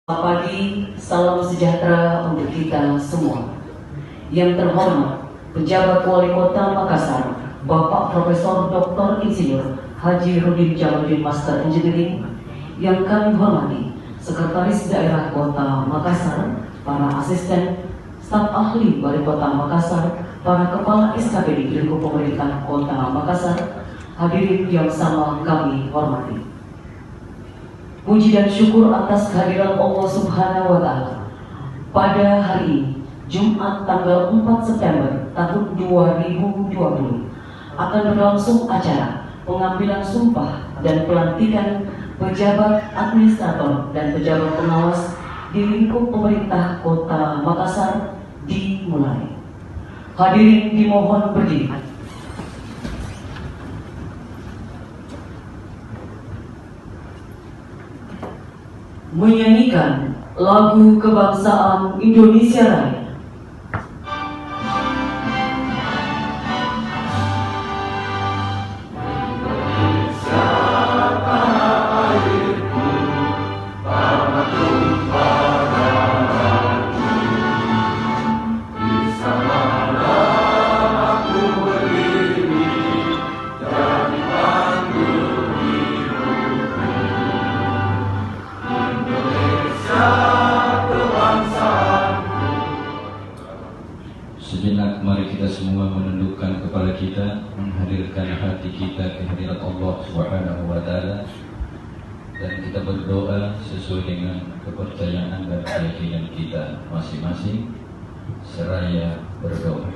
Selamat pagi, salam sejahtera untuk kita semua. Yang terhormat, Pejabat Wali Kota Makassar, Bapak Profesor Dr. Insinyur Haji Rudin Jamaluddin Master Engineering. Yang kami hormati, Sekretaris Daerah Kota Makassar, para asisten, staf ahli Wali Kota Makassar, para kepala SKPD di lingkup pemerintah Kota Makassar, hadirin yang sama kami hormati. Puji dan syukur atas kehadiran Allah Subhanahu wa Ta'ala. Pada hari ini, Jumat tanggal 4 September tahun 2020, akan berlangsung acara pengambilan sumpah dan pelantikan pejabat administrator dan pejabat pengawas di lingkup pemerintah Kota Makassar dimulai. Hadirin dimohon berdiri. Menyanyikan lagu kebangsaan Indonesia Raya. Sejenak mari kita semua menundukkan kepala kita, menghadirkan hati kita ke hadirat Allah Subhanahu wa Ta'ala, dan kita berdoa sesuai dengan kepercayaan dan keyakinan kita masing-masing seraya berdoa.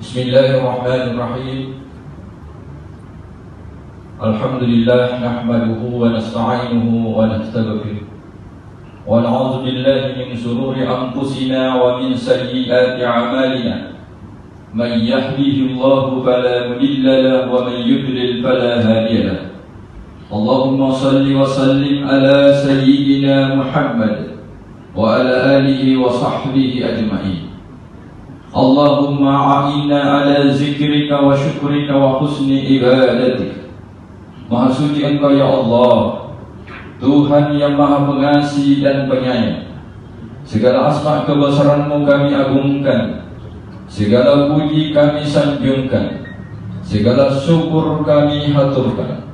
Bismillahirrahmanirrahim. Alhamdulillah nahmaduhu wa nasta'inuhu wa nastaghfiruh. ونعوذ بالله من شرور أنفسنا ومن سيئات أعمالنا من يهده الله فلا مضل له ومن يضلل فلا هادي له اللهم صل وسلم على سيدنا محمد وعلى آله وصحبه أجمعين اللهم أعنا على ذكرك وشكرك وحسن عبادتك. Maha suci Engkau ya Allah, Tuhan yang Maha Pengasih dan Penyayang. Segala asma kebesaran-Mu kami agungkan, segala puji kami sanjungkan, segala syukur kami haturkan.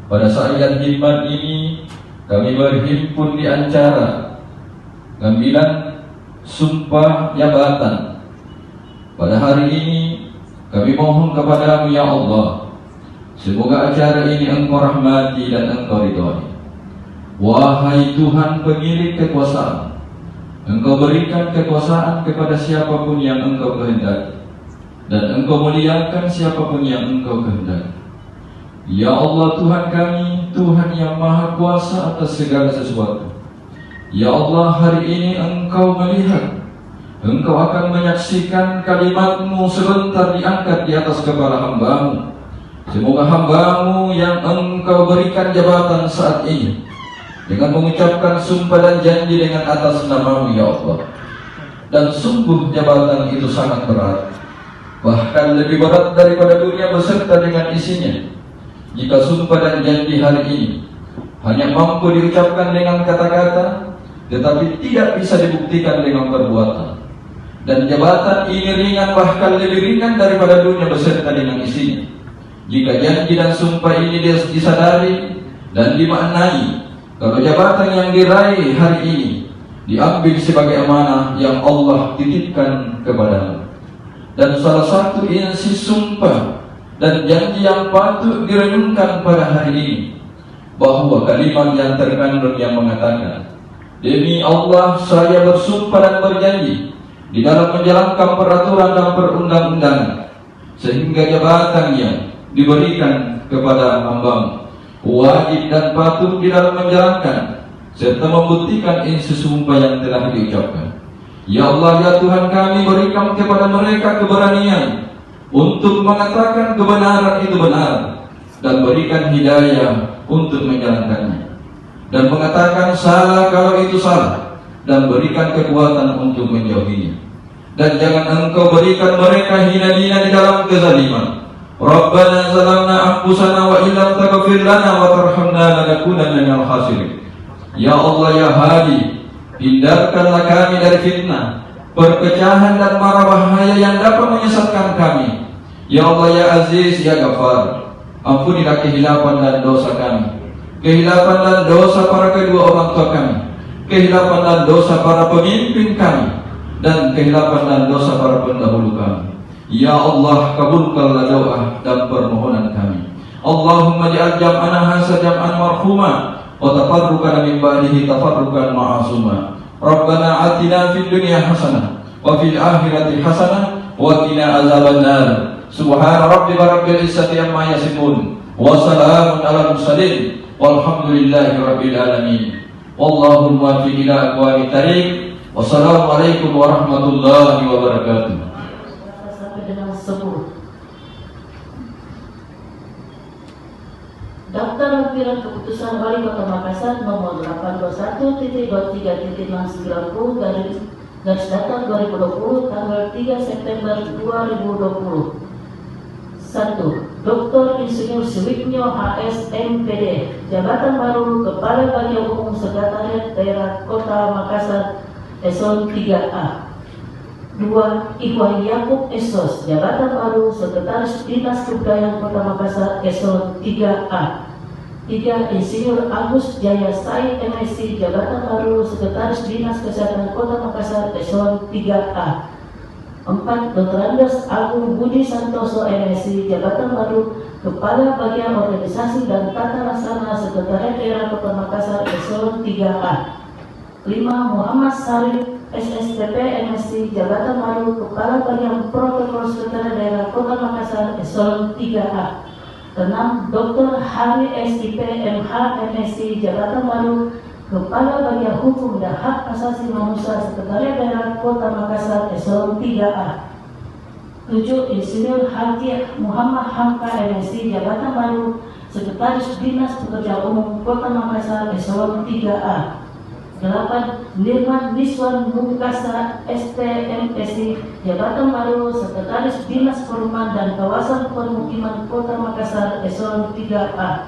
Pada saat yang hikmat ini kami berhimpun di acara pengambilan sumpah jabatan. Pada hari ini kami mohon kepada-Mu ya Allah, semoga acara ini Engkau rahmati dan Engkau ridhoi. Wahai Tuhan pemilik kekuasaan, Engkau berikan kekuasaan kepada siapapun yang Engkau kehendaki, dan Engkau muliakan siapapun yang Engkau kehendaki. Ya Allah Tuhan kami, Tuhan yang Maha Kuasa atas segala sesuatu. Ya Allah, hari ini Engkau melihat, Engkau akan menyaksikan kalimat-Mu sebentar diangkat di atas kepala hamba-Mu. Semoga hamba-Mu yang Engkau berikan jabatan saat ini dengan mengucapkan sumpah dan janji dengan atas nama-Mu ya Allah. Dan sungguh jabatan itu sangat berat, bahkan lebih berat daripada dunia beserta dengan isinya. Jika sumpah dan janji hari ini hanya mampu diucapkan dengan kata-kata, tetapi tidak bisa dibuktikan dengan perbuatan, dan jabatan ini ringan, bahkan lebih ringan daripada dunia beserta dengan isinya. Jika janji dan sumpah ini disadari dan dimaknai, kalau jabatan yang diraih hari ini diambil sebagai amanah yang Allah titipkan kepadamu, dan salah satu isi sumpah dan janji yang patut direnungkan pada hari ini, bahwa kalimat yang terkandung yang mengatakan, demi Allah saya bersumpah dan berjanji di dalam menjalankan peraturan dan perundang-undangan, sehingga jabatan yang diberikan kepada hamba-Mu wajib dan patut di dalam menjalankan serta membuktikan isi sumpah yang telah diucapkan. Ya Allah ya Tuhan kami, berikan kepada mereka keberanian untuk mengatakan kebenaran itu benar, dan berikan hidayah untuk menjalankannya, dan mengatakan salah kalau itu salah, dan berikan kekuatan untuk menjauhinya. Dan jangan Engkau berikan mereka hina-hina di dalam kezaliman. Rabbana zalamna anfusana wa illam taghfir lana wa tarhamna lanakunanna minal khasirin. Ya Allah ya Hadi, hindarkanlah kami dari fitnah, perpecahan dan mara bahaya yang dapat menyesatkan kami. Ya Allah ya Aziz ya Ghafar, ampunilah kehilapan dan dosa kami, kehilapan dan dosa para kedua orang tua kami, kehilapan dan dosa para pemimpin kami, dan kehilapan dan dosa para pendahulu kami. Ya Allah, kabulkanlah doa dan permohonan kami. Allahumma ja'al jam'ana hadza jam'an marhuma wa tafarruqana min ba'dihi tafarruqan ma'asuma. Rabbana atina fid dunya hasanah wa fil akhirati hasanah wa qina azabannar. Subhana rabbika rabbil izzati amma yasifun wa salamun alal mursalin walhamdulillahi rabbil alamin. Wallahu muwaffiq ila aqwamit thariq. Wassalamualaikum warahmatullahi wabarakatuh. Sampai dengan 10. Daftar lampiran keputusan Wali Kota Makassar nomor 821.23.690 garis datar 2020 tanggal 3 September 2020. 1. Dr. Insinyur Suwiknyo HS MPD, jabatan baru Kepala Bagian Umum Sekretariat Daerah Kota Makassar Eselon 3A. 2. Ikhwan Yakub Esos, jabatan baru Sekretaris Dinas Kebudayaan Kota Makassar Eselon 3A. 3. Insinyur Agus Jaya Said MSc, jabatan baru Sekretaris Dinas Kesehatan Kota Makassar Eselon 3A. 4. Dr. Andes Agung Budi Santoso MSc, jabatan baru Kepala Bagian Organisasi dan Tata Laksana Sekretariat Daerah Kota Makassar Eselon 3A. 5. Muhammad Sarif SSTP MSc, jabatan baru Kepala Bagian Protokol Sekretariat Daerah Kota Makassar Eselon 3A. 6. Dr. Hari SIP MH MSc, jabatan baru Kepala Bagian Hukum dan Hak Asasi Manusia Sekretariat Daerah Kota Makassar Eselon 3A. 7. Insinyur Haji Muhammad Hamka MSc, jabatan baru Sekretaris Dinas Pekerjaan Umum Kota Makassar Eselon 3A. 8. Nirman Niswan Mukasa STMSI, jabatan baru Sekretaris Dinas Perumahan dan Kawasan Permukiman Kota Makassar Eselon 3A.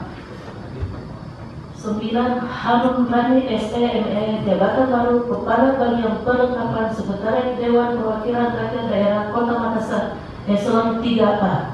9. Harun Rani STME, jabatan baru Kepala Bagian Perlengkapan Sekretariat Dewan Perwakilan Rakyat Daerah Kota Makassar Eselon 3A.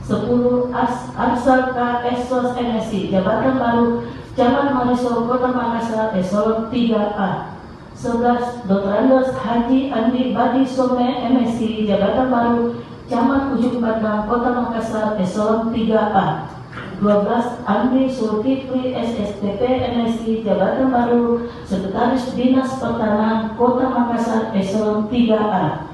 10. Arsal K. Esos MSc, jabatan baru Camat Marisol Kota Makassar Eselon 3A. 11. Dr. Andes Haji Andi Badi Some MSc, jabatan baru Camat Ujung Pandang Kota Makassar Eselon 3A. 12. Andi Sulkifli SSTP MSc, jabatan baru Sekretaris Dinas Pertanahan Kota Makassar Eselon 3A.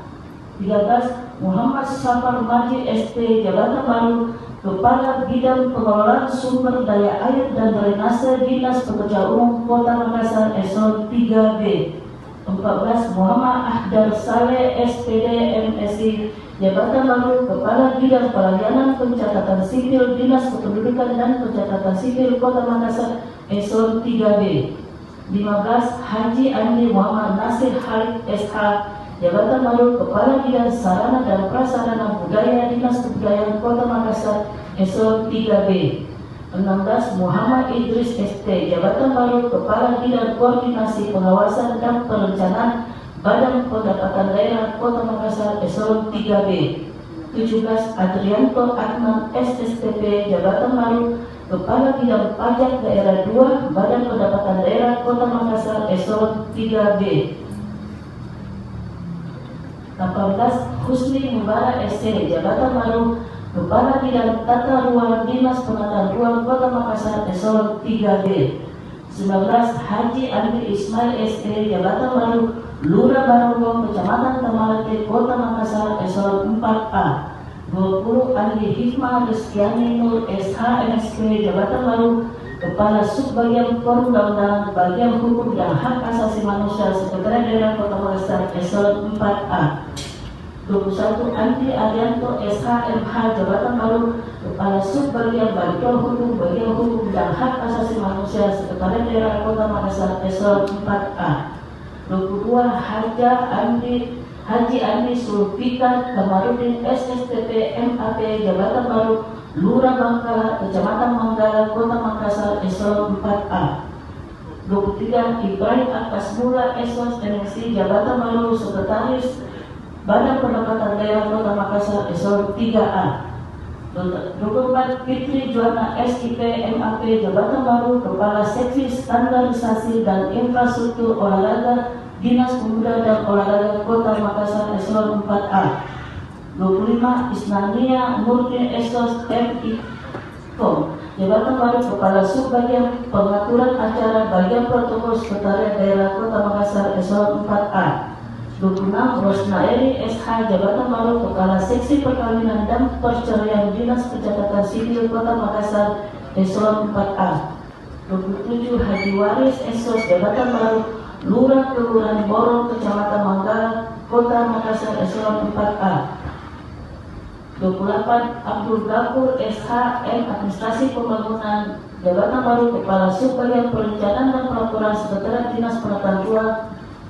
13. Muhammad Safar Maji ST, jabatan baru Kepala Bidang Pengelolaan Sumber Daya Air dan Drainase Dinas Pekerjaan Umum Kota Makassar Eselon 3B. 14. Muhammad Ahdar Saleh SPD MSc, jabatan baru Kepala Bidang Pelayanan Pencatatan Sipil Dinas Kependudukan dan Pencatatan Sipil Kota Makassar Eselon 3B. 15. Haji Andi Muhammad Nasir Khalid SH, jabatan baru Kepala Bidang Sarana dan Prasarana Budaya Dinas Kebudayaan Kota Makassar Eselon 3B. 16. Muhammad Idris ST, jabatan baru Kepala Bidang Koordinasi Pengawasan dan Perencanaan Badan Pendapatan Daerah Kota Makassar Eselon 3B. 17. Adrianto Adnan SSTP, jabatan baru Kepala Bidang Pajak Daerah 2 Badan Pendapatan Daerah Kota Makassar Eselon 3B. 18. Husni Mubarak SC, jabatan baru Kepala Bidang Tata Ruang Dinas Penataan Ruang Kota Makassar Eselon 3B. 19. Haji Andi Ismail SC, jabatan baru Lurah Barongong Kecamatan Tamalate Kota Makassar Eselon 4A. 20. Andi Hikmah Reskiani Nur SH MSc, jabatan baru Kepala Subbagian Perundang-undangan Bagian Hukum dan Hak Asasi Manusia Sekretariat Daerah Kota Makassar Eselon 4A. 21. Andi Arianto SH MH, jabatan baru Kepala Subbagian Bantuan Hukum Bagian Hukum dan Hak Asasi Manusia Sekretariat Daerah Kota Makassar Eselon 4A. 22. Haji Andi Sulfikar Kamarudin SSTP MAP, jabatan baru Lurah Bangkala Kecamatan Manggala Kota Makassar Eselon 4A. 23 Ibrahim Akasmula Esos NSC Jabatan Baru Sekretaris Badan Pendapatan Daerah Kota Makassar Eselon 3A. 24 Fitri Juana SIP MAP Jabatan Baru Kepala Seksi Standarisasi dan Infrastruktur Olahraga Dinas Pemuda dan Olahraga Kota Makassar Eselon 4A. 25 Isnania Murni Esos MIKOM Jabatan Baru Kepala Subbagian Pengaturan Acara Bagian Protokol Sekretariat Daerah Kota Makassar Eselon 4A. 26 Rosnaeri SH Jabatan Baru Kepala Seksi Perkawinan dan Perceraian Dinas Pencatatan Sipil Kota Makassar Eselon 4A. 27 Haji Waris Esos Jabatan Baru Lurah Kelurahan Borong Kecamatan Manggarai Kota Makassar Eselon 4A. 28 Abdul Ghafur SHM Administrasi Pembangunan Jabatan Baru Kepala Subbagian Perencanaan dan Pelaporan Sekretariat Dinas Penataan Ruang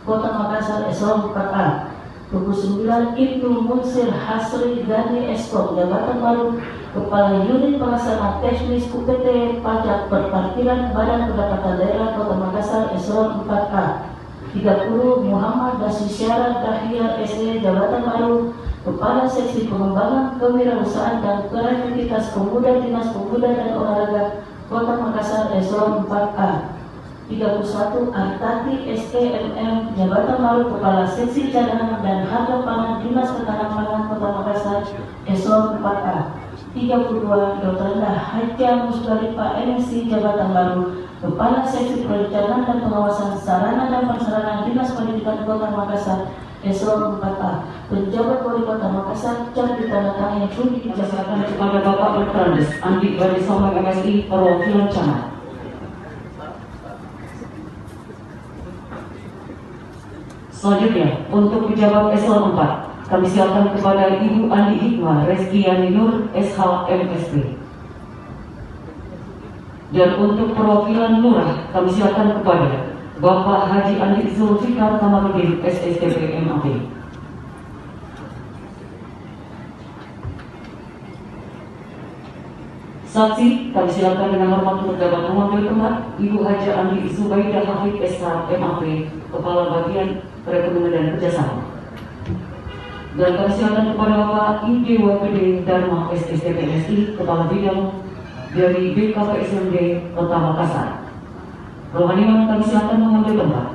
Kota Makassar Eselon 4A. 29 Ibnu Munsir Hasri Gani Eskom Jabatan Baru Kepala Unit Pelaksana Teknis UPT Pajak Perparkiran Badan Pendapatan Daerah Kota Makassar Eselon 4A. 30 Muhammad Dasusyara Dahlia SE Jabatan Baru Kepala Seksi Pengembangan Kewirausahaan dan Kreativitas Pemuda Dinas Pemuda dan Olahraga Kota Makassar Eselon 4A. 31 Artati SEMM Jabatan Baru Kepala Seksi Cadangan dan Harga Pangan Dinas Ketahanan Pangan Kota Makassar Eselon 4A. 32 Dr. Haja Musdalifah NSC Jabatan Baru Kepala Seksi Perencanaan dan Pengawasan Sarana dan Prasarana Dinas Pendidikan Kota Makassar Eselon 4A. Penjabat Wali Kota Makassar cat ditandatangani pun Dijabarkan kepada Bapak Bertrandes Andi Barisoma MSI Perwakilan Camat. Selanjutnya, untuk pejabat eselon 4, kami silakan kepada Ibu Andi Hikmah Reskiani Nur SH MSP. Dan untuk perwakilan lurah, kami silakan kepada Bapak Haji Andi Zulfikar Kamarudin SSTP MAP. Saksi, kami silakan dengan hormat untuk dapat mengambil tempat Ibu Haji Andi Zubaidah Hafid SH MAP, Kepala Bagian Perekonomian dan Kerjasama. Dan kami silakan kepada Bapak IDWPD Dharma SSTPSI, Kepala Bidang dari BKPSMD Kota Makassar. Rohaniwan, kami silakan mengambil tempat.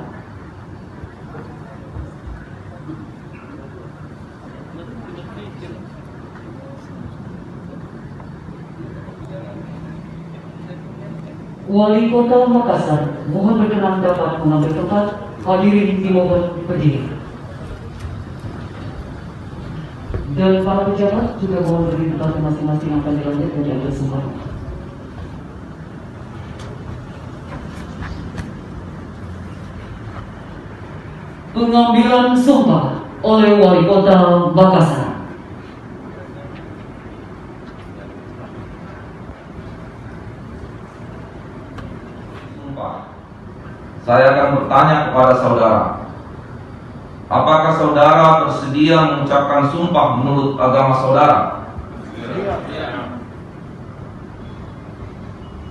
Wali Kota Makassar, mohon berkenan dapat mengambil tempat. Hadirin dimohon berdiri. Dan para pejabat juga mohon berdiri tempat masing-masing akan dilanjut dari ambil sumpah. Pengambilan sumpah oleh Wali Kota Makassar. Saya akan bertanya kepada saudara, apakah saudara bersedia mengucapkan sumpah menurut agama saudara?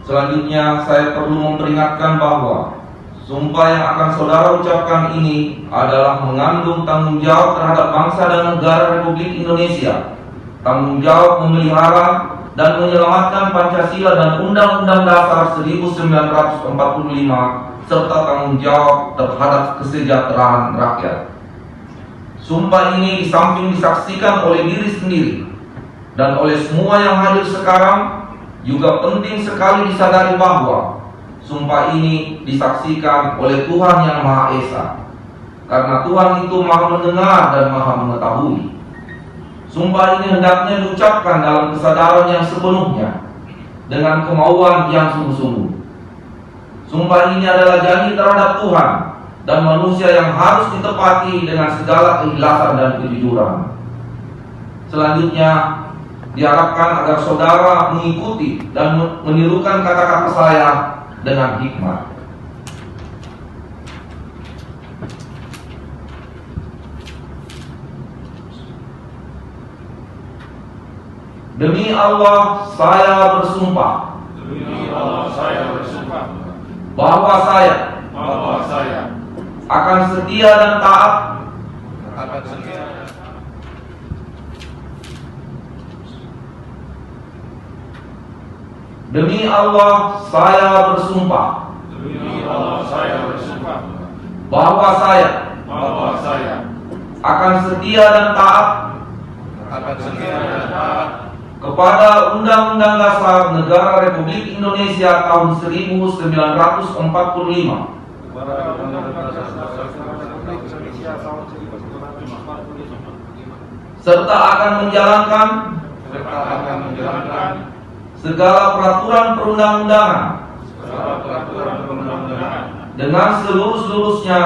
Selanjutnya, saya perlu memperingatkan bahwa sumpah yang akan saudara ucapkan ini adalah mengandung tanggung jawab terhadap bangsa dan negara Republik Indonesia, tanggung jawab memelihara dan menyelamatkan Pancasila dan Undang-Undang Dasar 1945 serta tanggung jawab terhadap kesejahteraan rakyat. Sumpah ini di samping disaksikan oleh diri sendiri dan oleh semua yang hadir sekarang, juga penting sekali disadari bahwa sumpah ini disaksikan oleh Tuhan Yang Maha Esa, karena Tuhan itu Maha mendengar dan Maha mengetahui. Sumpah ini hendaknya diucapkan dalam kesadaran yang sepenuhnya, dengan kemauan yang sungguh-sungguh. Sumpah ini adalah janji terhadap Tuhan dan manusia yang harus ditepati dengan segala keikhlasan dan kejujuran. Selanjutnya, diharapkan agar saudara mengikuti dan menirukan kata-kata saya dengan hikmat. Demi Allah saya bersumpah. Demi Allah saya bersumpah Bahwa saya akan setia dan taat demi Allah saya bersumpah bahwa saya akan setia dan taat kepada Undang-Undang Dasar Negara Republik Indonesia tahun 1945 serta akan menjalankan segala peraturan perundang-undangan dengan seluruh-seluruhnya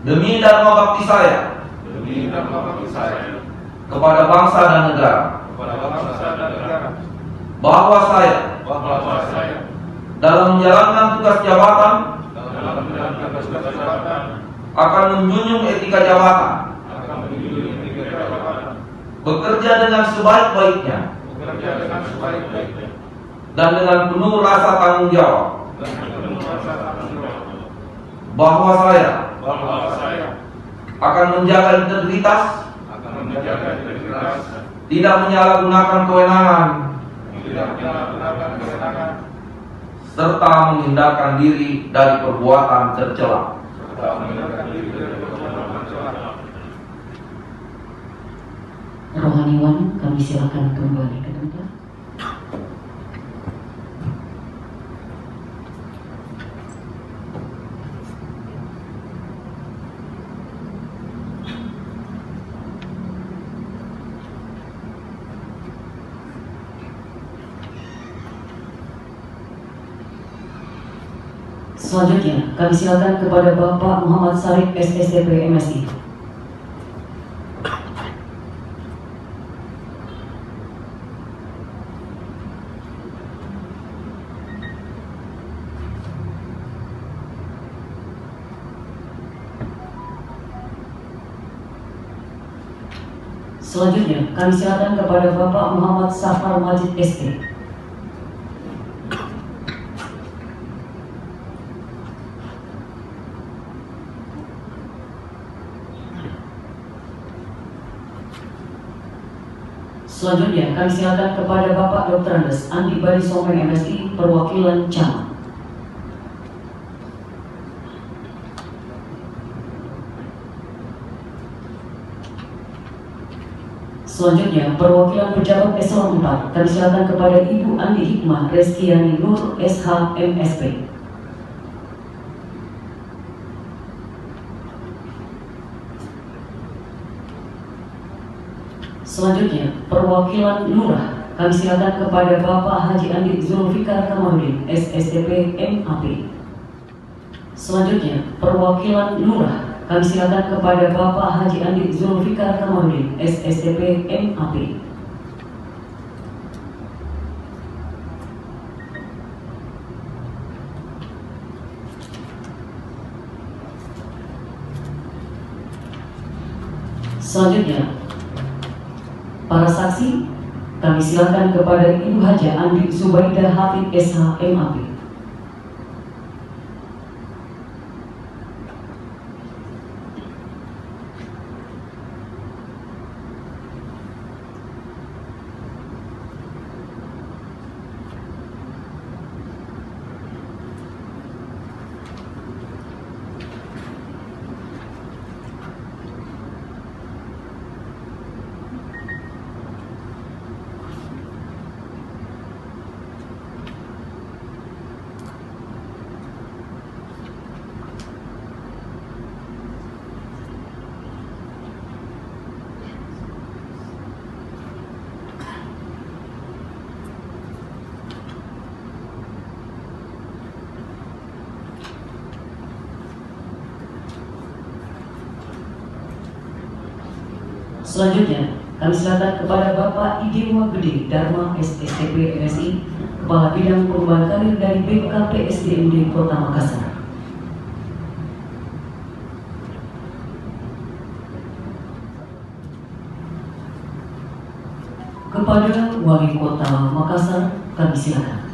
demi dharma bakti saya kepada bangsa dan negara, bahwa saya dalam menjalankan tugas jabatan akan menjunjung etika jabatan, bekerja dengan sebaik-baiknya dan dengan penuh rasa tanggung jawab, bahwa saya akan menjaga integritas, tidak menyalahgunakan kewenangan, serta menghindarkan diri dari perbuatan tercela. Rohaniwan, kami silakan kembali ke tempat. Selanjutnya, kami silakan kepada Bapak Muhammad Sarif SSDP MSI. Selanjutnya, kami silakan kepada Bapak Muhammad Safar Majid ST. Selanjutnya, kami silakan kepada Bapak Dr. Andes Andi Badi Someng MSI, perwakilan Camat. Selanjutnya, perwakilan pejabat eselon 4, kami silakan kepada Ibu Andi Hikmah Reskiani Nur SH MSP. Selanjutnya, perwakilan Lurah, kami silakan kepada Bapak Haji Andi Zulfikar Kamarudin, SSDP MAP. Selanjutnya, perwakilan Lurah, kami silakan kepada Bapak Haji Andi Zulfikar Kamarudin, SSDP MAP. Selanjutnya, para saksi, kami silakan kepada Ibu Haja Andi Subaidah Hafid SH MAP. Selanjutnya, kami silakan kepada Bapak Idewa Gede Dharma SSDP MSI, Kepala Bidang Perubahan Karir dari BKP SDMD Kota Makassar. Kepada Wali Kota Makassar, kami silakan.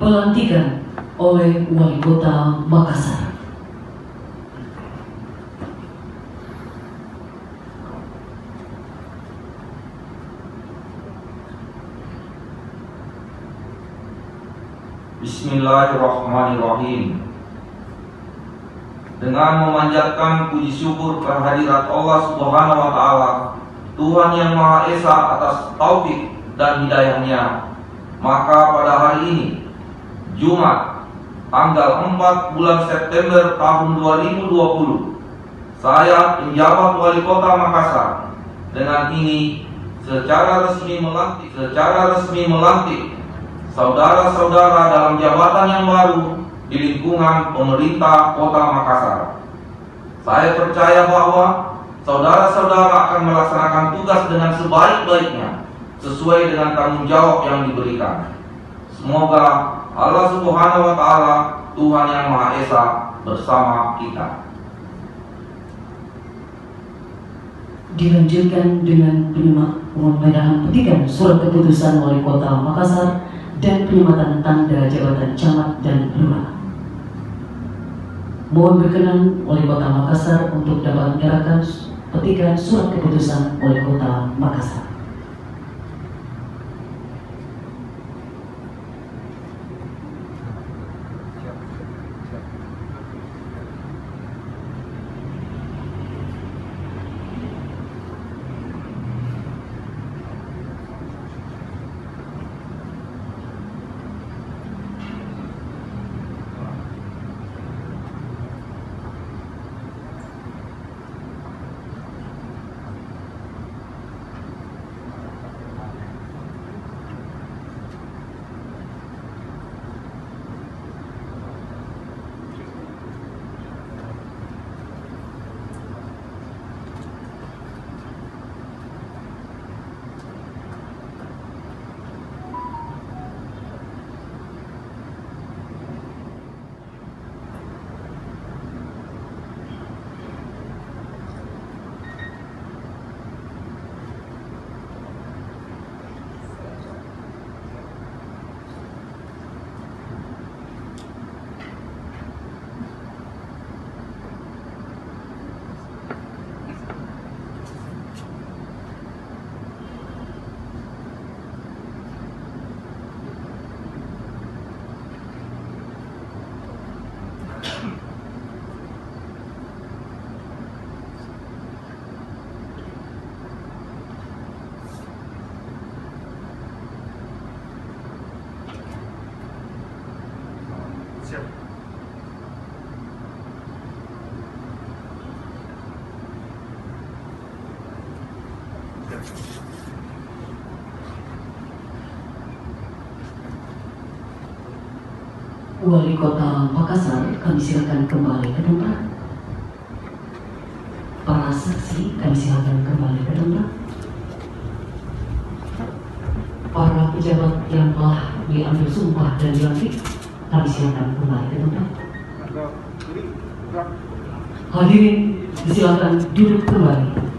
Pelantikan oleh Wali Kota Makassar. Bismillahirrahmanirrahim. Dengan memanjatkan puji syukur kehadirat Allah Subhanahu wa Ta'ala, Tuhan yang Maha Esa, atas taufik dan hidayahnya, maka pada hari ini, Jumat, tanggal 4 bulan September tahun 2020, saya penjabat Wali Kota Makassar dengan ini secara resmi melantik saudara-saudara dalam jabatan yang baru di lingkungan pemerintah Kota Makassar. Saya percaya bahwa saudara-saudara akan melaksanakan tugas dengan sebaik-baiknya sesuai dengan tanggung jawab yang diberikan. Semoga Allah Subhanahu wa Ta'ala, Tuhan yang Maha Esa, bersama kita. Dilanjutkan dengan penyanderaan petikan surat keputusan Wali Kota Makassar dan penyematan tanda jabatan camat dan lurah. Mohon berkenan Wali Kota Makassar untuk dapat menyerahkan petikan surat keputusan Wali Kota Makassar. Wali Kota Makassar, kami silakan kembali ke tempat. Para saksi, kami silakan kembali ke tempat. Para pejabat yang telah diambil sumpah dan dilantik, kami silakan kembali ke tempat. Hadirin, silakan duduk kembali.